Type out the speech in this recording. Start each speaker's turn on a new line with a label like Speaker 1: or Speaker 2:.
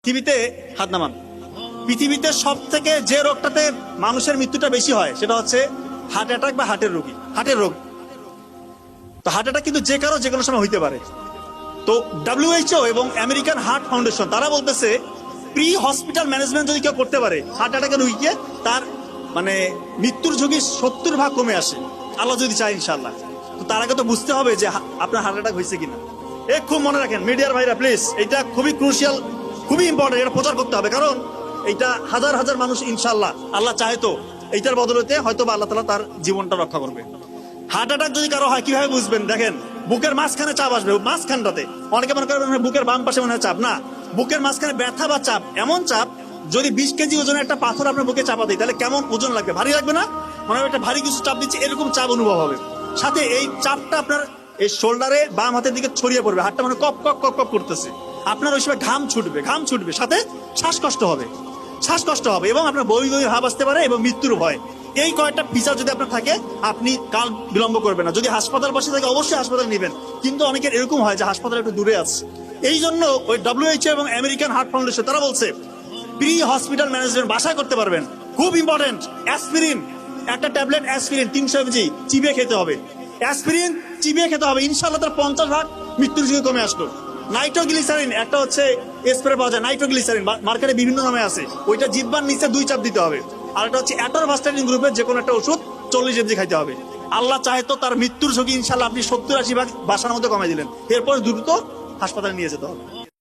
Speaker 1: টিভিতে হাত নামান। পৃথিবীতে সব থেকে যে রোগটাতে মানুষের মৃত্যুটা বেশি হয় সেটা হচ্ছে হার্ট অ্যাটাক বা হার্টের রোগী, হার্টের রোগ। তো হার্ট অ্যাটাক কিন্তু যে কারো যে কোনো সময় হইতে পারে। তো WHO এবং আমেরিকান হার্ট ফাউন্ডেশন তারা বলতেছে প্রি হসপিটাল ম্যানেজমেন্ট যদি কেউ করতে পারে হার্ট অ্যাটাকের রোগীকে, তার মানে মৃত্যুর ঝুঁকি 70% কমে আসে, আল্লাহ যদি চায় ইনশাআল্লাহ। তো তার আগে তো বুঝতে হবে যে আপনার হার্ট অ্যাটাক হয়েছে কিনা। খুব মনে রাখেন মিডিয়ার ভাইরা প্লিজ, এটা খুবই ক্রুশিয়াল, খুবই ইম্পর্টেন্ট, এটা প্রচার করতে হবে। কারণ এইটা হাজার হাজার মানুষ ইনশাআল্লাহ আল্লাহ চাহে তো এইটার বদলতে হয়তো বা আল্লাহ তাআলা তার জীবনটা রক্ষা করবে। হার্ট অ্যাটাক যদি কারো হয় কিভাবে বুঝবেন? দেখেন, বুকের মাঝখানে চাপ আসবে, মাঝখানটাতে। অনেকে মনে করেন বুকের বাম পাশে মনে হয় চাপ, না, বুকের মাঝখানে ব্যথা বা চাপ, এমন চাপ যদি 20 কেজি ওজনের একটা পাথর আপনার বুকে চাপা দিই তাহলে কেমন ওজন লাগবে? ভারী লাগবে না? মনে হয় একটা ভারী কিছু চাপ দিচ্ছে, এরকম চাপ অনুভব হবে। সাথে এই চাপটা আপনার এই শোল্ডারে বাম হাতের দিকে ছড়িয়ে পড়বে, হাতটা মানে কপ কপ কপ কপ করতেছে, আপনার ওই সময় ঘাম ছুটবে, সাথে শ্বাসকষ্ট হবে এবং আপনার বমি বমি ভাব আসতে পারে এবং মৃত্যুর ভয়। এই কয়েকটা ফিচার যদি আপনার থাকে আপনি কাল বিলম্ব করবেন না। যদি হাসপাতাল বসে থাকে অবশ্যই হাসপাতাল নেবেন, কিন্তু অনেকের এরকম হয় যে হাসপাতাল একটু দূরে আছে। এই জন্য ওই WHO এবং আমেরিকান হার্ট ফাউন্ডেশন তারা বলছে প্রি হসপিটাল ম্যানেজমেন্ট বাসায় করতে পারবেন। খুব ইম্পর্টেন্ট, অ্যাসপিরিন, একটা ট্যাবলেট অ্যাসপিরিন 300 mg চিবিয়ে খেতে হবে। অ্যাসপিরিন চিবিয়ে খেতে হবে, ইনশাআল্লাহ তার 50% মৃত্যুর ঝুঁকি কমে আসলো। নাইট্রোগ্লিসারিন একটা হচ্ছে স্প্রে পাওয়া যায়, নাইট্রোগ্লিসারিন মার্কেটে বিভিন্ন নামে আছে, ওইটা জিহ্বার নিচে 2 চাপ দিতে হবে। আর একটা হচ্ছে অ্যাটরভাস্টাটিন গ্রুপের যে কোনো একটা ওষুধ 40 mg খাইতে হবে। আল্লাহ চাহে তো তার মৃত্যুর ঝুঁকি ইনশাআল্লাহ আপনি 70-80% বাসার মধ্যে কমাই দিলেন, এরপর দ্রুত হাসপাতালে নিয়ে যেতে হবে।